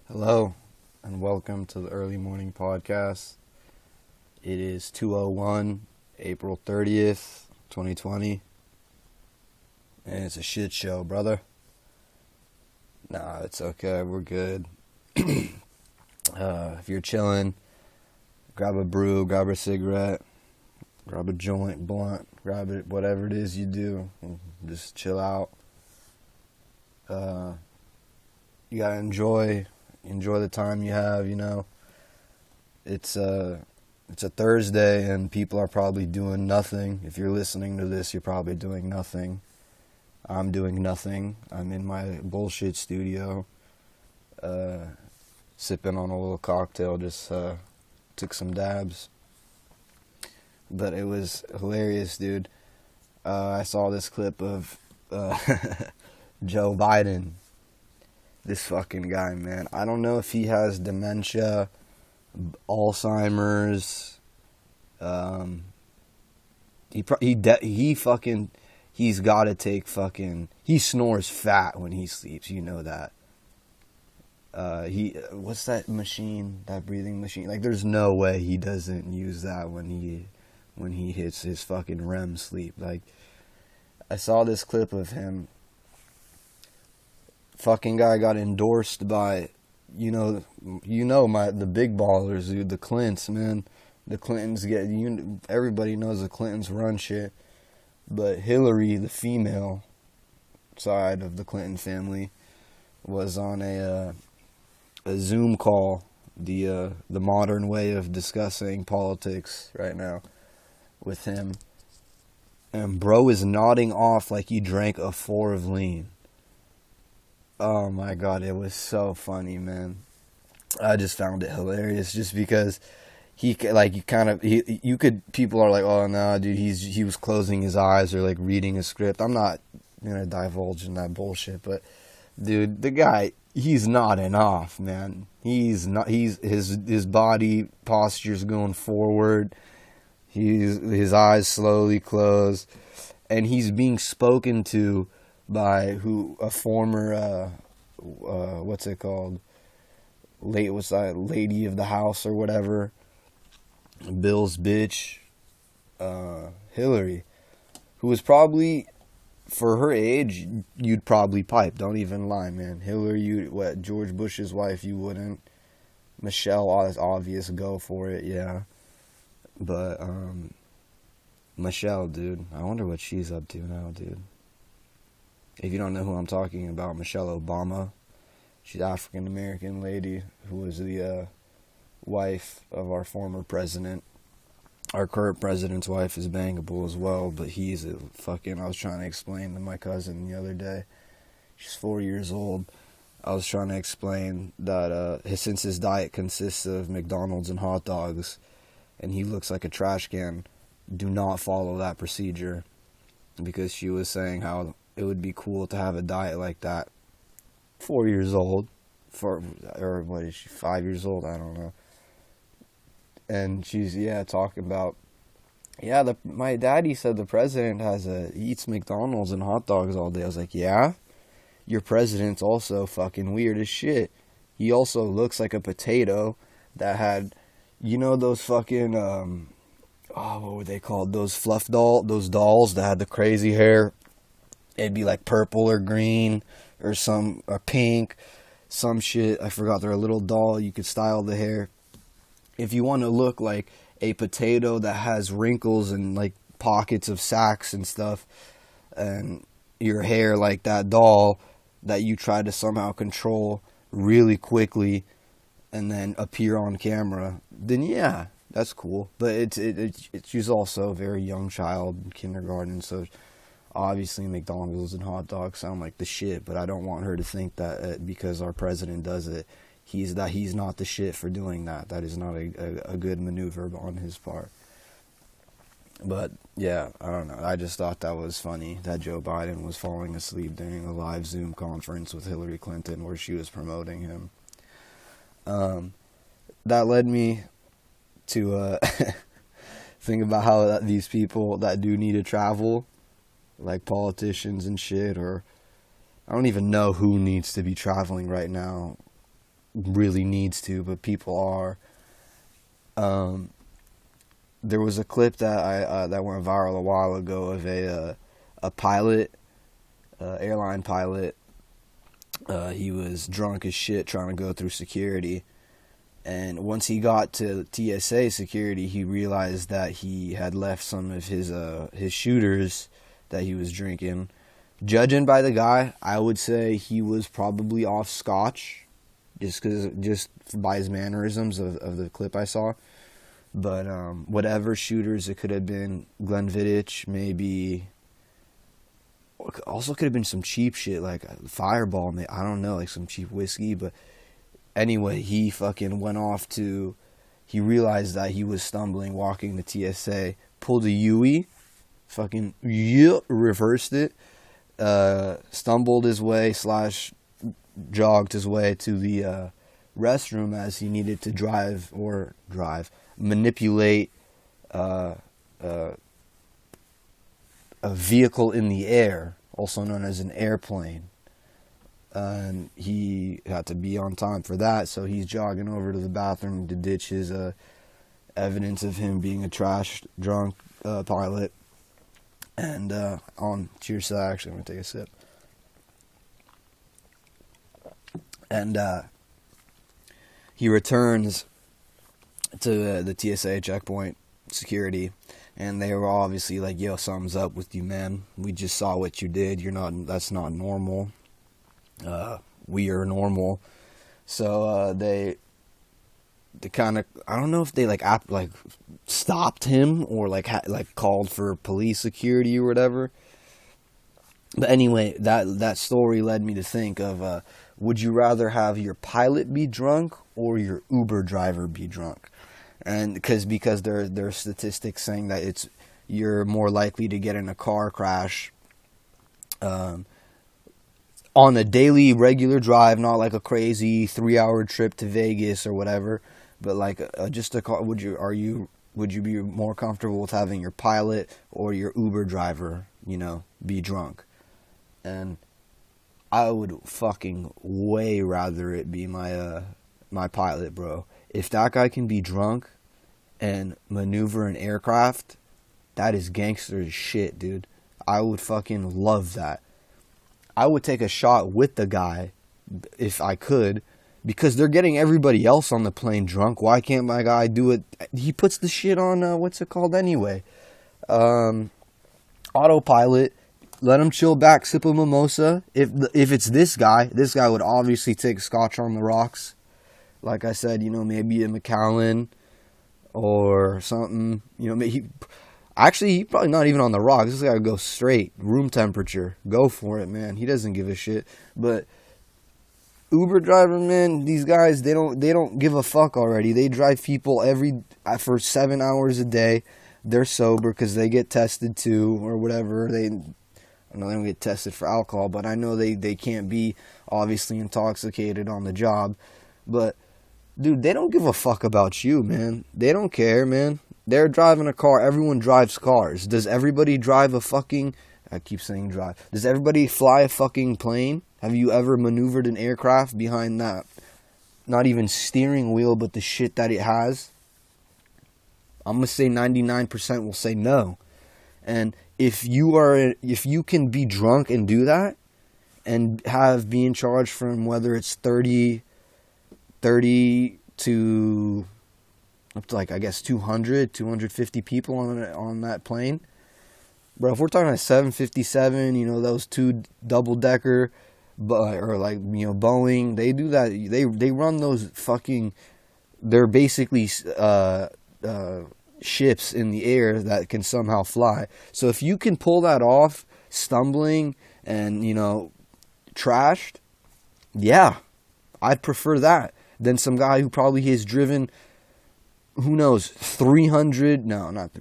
Hello, and welcome to the early morning podcast. It is 2:01, April 30th, 2020, and it's a shit show, brother. Nah, it's okay, we're good. If you're chilling, grab a brew, grab a cigarette, grab a joint, blunt, grab it, whatever it is you do, and just chill out. You gotta enjoy the time you have, It's a Thursday and people are probably doing nothing. If you're listening to this, you're probably doing nothing. I'm doing nothing. I'm in my bullshit studio, sipping on a little cocktail, just took some dabs. But it was hilarious, dude. I saw this clip of Joe Biden. This fucking guy, man. I don't know if he has dementia, Alzheimer's. He's got to take fucking. He snores fat when he sleeps. You know that. What's that machine? That breathing machine? Like, there's no way he doesn't use that when he hits his fucking REM sleep. Like, I saw this clip of him. Fucking guy got endorsed by, the big ballers, dude, the Clintons, man. The Clintons everybody knows the Clintons run shit. But Hillary, the female side of the Clinton family, was on a Zoom call, the modern way of discussing politics right now, with him. And bro is nodding off like he drank a 4 of lean. Oh my god, it was so funny, man. I just found it hilarious just because people are like, oh no, dude, he was closing his eyes or like reading a script. I'm not gonna divulge in that bullshit, but dude, the guy, he's nodding off, man. His body posture's going forward. His eyes slowly close, and he's being spoken to by a former what's it called, lady of the house or whatever, Bill's bitch, Hillary, who was probably, for her age, you'd probably pipe. Don't even lie, man. Hillary, George Bush's wife, you wouldn't. Michelle, obvious, go for it, yeah. But Michelle, dude, I wonder what she's up to now, dude. If you don't know who I'm talking about, Michelle Obama. She's an African-American lady who was the wife of our former president. Our current president's wife is bangable as well, but he's a fucking... I was trying to explain to my cousin the other day. She's 4 years old. I was trying to explain that since his diet consists of McDonald's and hot dogs, and he looks like a trash can, do not follow that procedure. Because she was saying how it would be cool to have a diet like that. 4 years old. Or what is she, 5 years old? I don't know. And she's, talking about, my daddy said the president eats McDonald's and hot dogs all day. I was like, yeah? Your president's also fucking weird as shit. He also looks like a potato that had, those fucking, what were they called? Those those dolls that had the crazy hair. It'd be like purple or green or pink, some shit. I forgot. They're a little doll. You could style the hair. If you want to look like a potato that has wrinkles and like pockets of sacs and stuff, and your hair like that doll that you try to somehow control really quickly and then appear on camera, then yeah, that's cool. But she's also a very young child in kindergarten, so obviously McDonald's and hot dogs sound like the shit, but I don't want her to think that because our president does it, he's not the shit for doing that. That is not a good maneuver on his part. But yeah, I don't know. I just thought that was funny that Joe Biden was falling asleep during a live Zoom conference with Hillary Clinton where she was promoting him. That led me to think about how these people that do need to travel, like politicians and shit, or I don't even know who needs to be traveling right now. really needs to, but people are. There was a clip that that went viral a while ago of a pilot, airline pilot. He was drunk as shit trying to go through security, and once he got to TSA security, he realized that he had left some of his shooters that he was drinking. Judging by the guy, I would say he was probably off scotch, just by his mannerisms of the clip I saw. But whatever shooters it could have been, Glenfiddich, maybe. Also could have been some cheap shit like Fireball, I don't know, like some cheap whiskey. But anyway, he fucking went off to. He realized that he was stumbling, walking to TSA, pulled a Yui, fucking reversed it, stumbled his way / jogged his way to the restroom as he needed to manipulate a vehicle in the air, also known as an airplane. And he had to be on time for that, so he's jogging over to the bathroom to ditch his evidence of him being a trash drunk pilot. And cheers to that. Actually, I'm going to take a sip. And he returns to the TSA checkpoint security, and they were obviously like, "Yo, something's up with you, man. We just saw what you did. That's not normal. We are normal." So they kind of, I don't know if they stopped him or called for police security or whatever. But anyway, that story led me to think of, would you rather have your pilot be drunk or your Uber driver be drunk? And because there are statistics saying that you're more likely to get in a car crash on a daily regular drive, not like a crazy 3-hour trip to Vegas or whatever, but just a car. Would you be more comfortable with having your pilot or your Uber driver, be drunk? And I would fucking way rather it be my pilot, bro. If that guy can be drunk and maneuver an aircraft, that is gangster as shit, dude. I would fucking love that. I would take a shot with the guy if I could, because they're getting everybody else on the plane drunk. Why can't my guy do it? He puts the shit on, what's it called anyway? Autopilot. Let him chill back, sip a mimosa. If it's this guy would obviously take scotch on the rocks. Like I said, maybe a Macallan or something. He probably not even on the rocks. This guy would go straight, room temperature. Go for it, man. He doesn't give a shit. But Uber driver, man, these guys, they don't give a fuck already. They drive people for 7 hours a day. They're sober because they get tested too or whatever. I know they don't get tested for alcohol, but I know they can't be obviously intoxicated on the job. But, dude, they don't give a fuck about you, man. They don't care, man. They're driving a car. Everyone drives cars. Does everybody drive a fucking... I keep saying drive. Does everybody fly a fucking plane? Have you ever maneuvered an aircraft behind that? Not even steering wheel, but the shit that it has? I'm going to say 99% will say no. And if you can be drunk and do that, and be in charge from whether it's 30 to up to I guess 250 people on that plane. Bro, if we're talking about 757, those two double-decker, or Boeing, they do that. They run those fucking, they're basically ships in the air that can somehow fly. So if you can pull that off, stumbling and, trashed, yeah, I'd prefer that than some guy who probably has driven, who knows,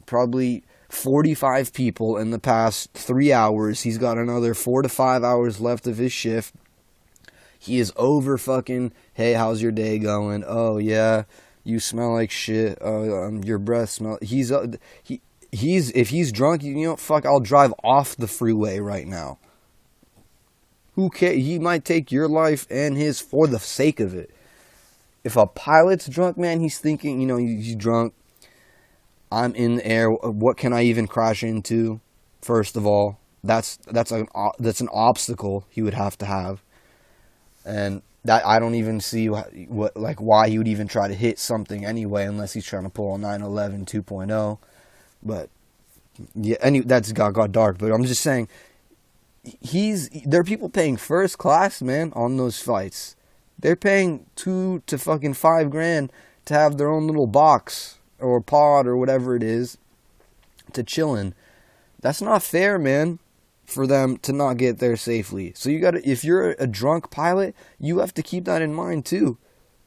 probably 45 people in the past 3 hours. He's got another 4 to 5 hours left of his shift. He is over fucking, hey, how's your day going? Oh, yeah, you smell like shit. Your breath smells. If he's drunk, fuck, I'll drive off the freeway right now. Who cares? He might take your life and his for the sake of it. if a pilot's drunk, man, he's thinking, he's drunk. I'm in the air. What can I even crash into? First of all, that's an obstacle he would have to have, and that I don't even see why he would even try to hit something anyway, unless he's trying to pull a 911 2.0. But yeah, that's got dark. But I'm just saying, there are people paying first class, man, on those flights. They're paying $2,000 to fucking $5,000 to have their own little box or pod or whatever it is to chill in. That's not fair, man, for them to not get there safely. So if you're a drunk pilot, you have to keep that in mind too.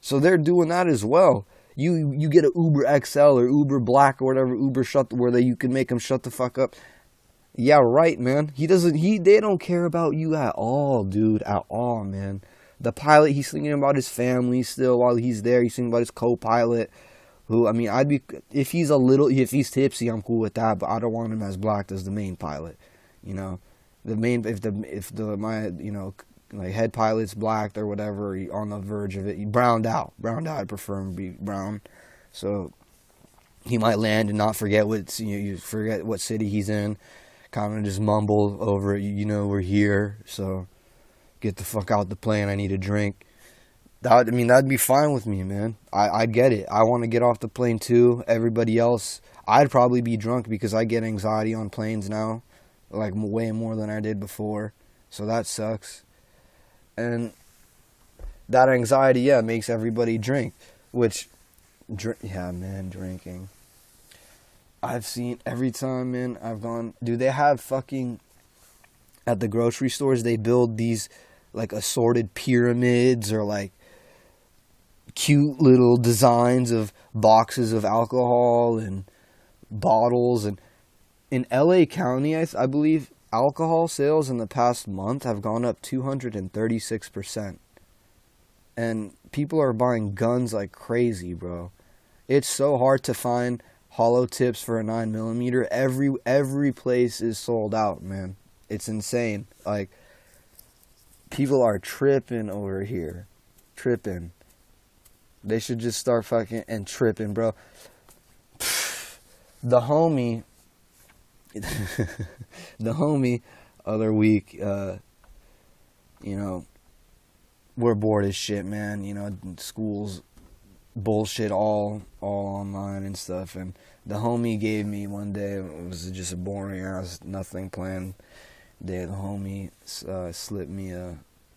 So they're doing that as well. You get an Uber XL or Uber Black or whatever, where you can make them shut the fuck up. Yeah, right, man. They don't care about you at all, dude, at all, man. The pilot, he's thinking about his family still while he's there. He's thinking about his co-pilot, who, I mean, if he's tipsy, I'm cool with that, but I don't want him as blacked as the main pilot. My head pilot's blacked or whatever, on the verge of it, browned out. I'd prefer him to be brown. So he might land and not forget you forget what city he's in, kind of just mumble over it, we're here, so get the fuck out the plane, I need a drink. That'd be fine with me, man. I get it. I want to get off the plane too. Everybody else, I'd probably be drunk because I get anxiety on planes now, like way more than I did before. So that sucks. And that anxiety, makes everybody drink. Drinking. I've seen every time, man, I've gone, dude, they have fucking, at the grocery stores, they build these, like, assorted pyramids or, like, cute little designs of boxes of alcohol and bottles. And in LA County, I believe alcohol sales in the past month have gone up 236%. And people are buying guns like crazy, bro. It's so hard to find hollow tips for a 9mm. Every place is sold out, man. It's insane. Like, people are tripping over here. Tripping. They should just start fucking and tripping, bro. The homie other week, we're bored as shit, man. School's bullshit, all online and stuff. And the homie gave me one day, it was just a boring ass, nothing planned day. The homie slipped me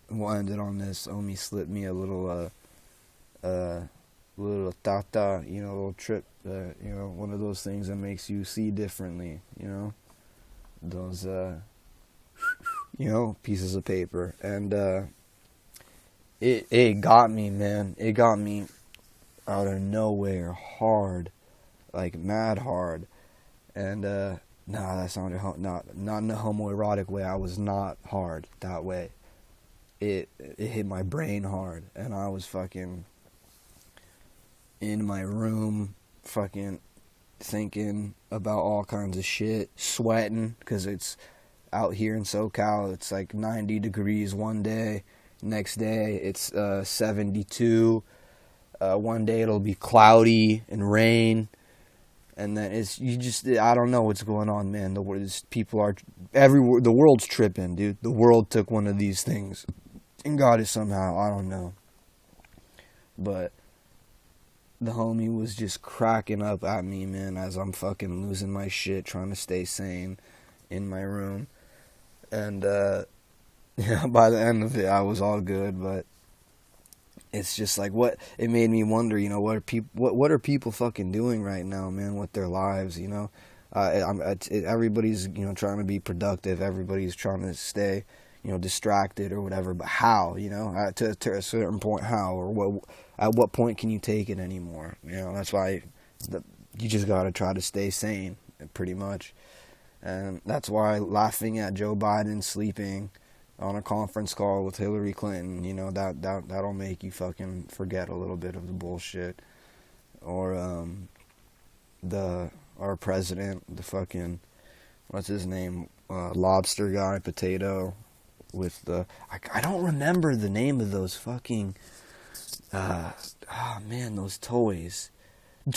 we'll end it on this. Homie slipped me a little tata, little trip, one of those things that makes you see differently, those, pieces of paper. And it got me, man. It got me out of nowhere hard, like mad hard. And that sounded not in a homoerotic way. I was not hard that way. It hit my brain hard, and I was fucking in my room, fucking thinking about all kinds of shit, sweating, because it's out here in SoCal, it's like 90 degrees one day, next day it's 72, one day it'll be cloudy and rain, and then I don't know what's going on, man. The world's tripping, dude. The world took one of these things and got it somehow, I don't know. But the homie was just cracking up at me, man, as I'm fucking losing my shit, trying to stay sane in my room. And, by the end of it, I was all good, but it's just like, it made me wonder, what are people fucking doing right now, man, with their lives, everybody's, trying to be productive, everybody's trying to stay, distracted or whatever, but how, to a certain point, how, or at what point can you take it anymore? That's why you just gotta try to stay sane, pretty much. And that's why laughing at Joe Biden sleeping on a conference call with Hillary Clinton, that'll make you fucking forget a little bit of the bullshit. Or our president, the fucking, what's his name, lobster guy, potato, with I don't remember the name of those fucking, Oh, man, those toys. The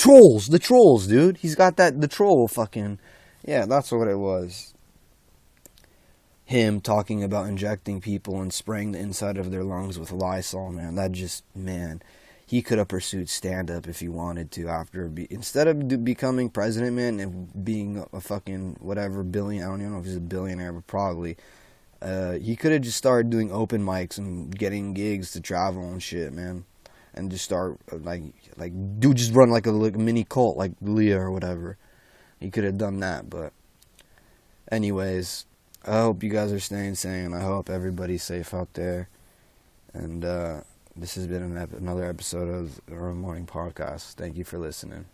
trolls, dude. He's got the troll fucking... Yeah, that's what it was. Him talking about injecting people and spraying the inside of their lungs with Lysol, man. That just, man... He could have pursued stand-up if he wanted to instead of becoming president, man, and being a fucking whatever billion, I don't even know if he's a billionaire, but probably. He could have just started doing open mics and getting gigs to travel and shit, man. And just start, just run like a mini cult like Leah or whatever. He could have done that, but... Anyways, I hope you guys are staying sane. I hope everybody's safe out there. And, this has been another episode of the Early Morning Podcast. Thank you for listening.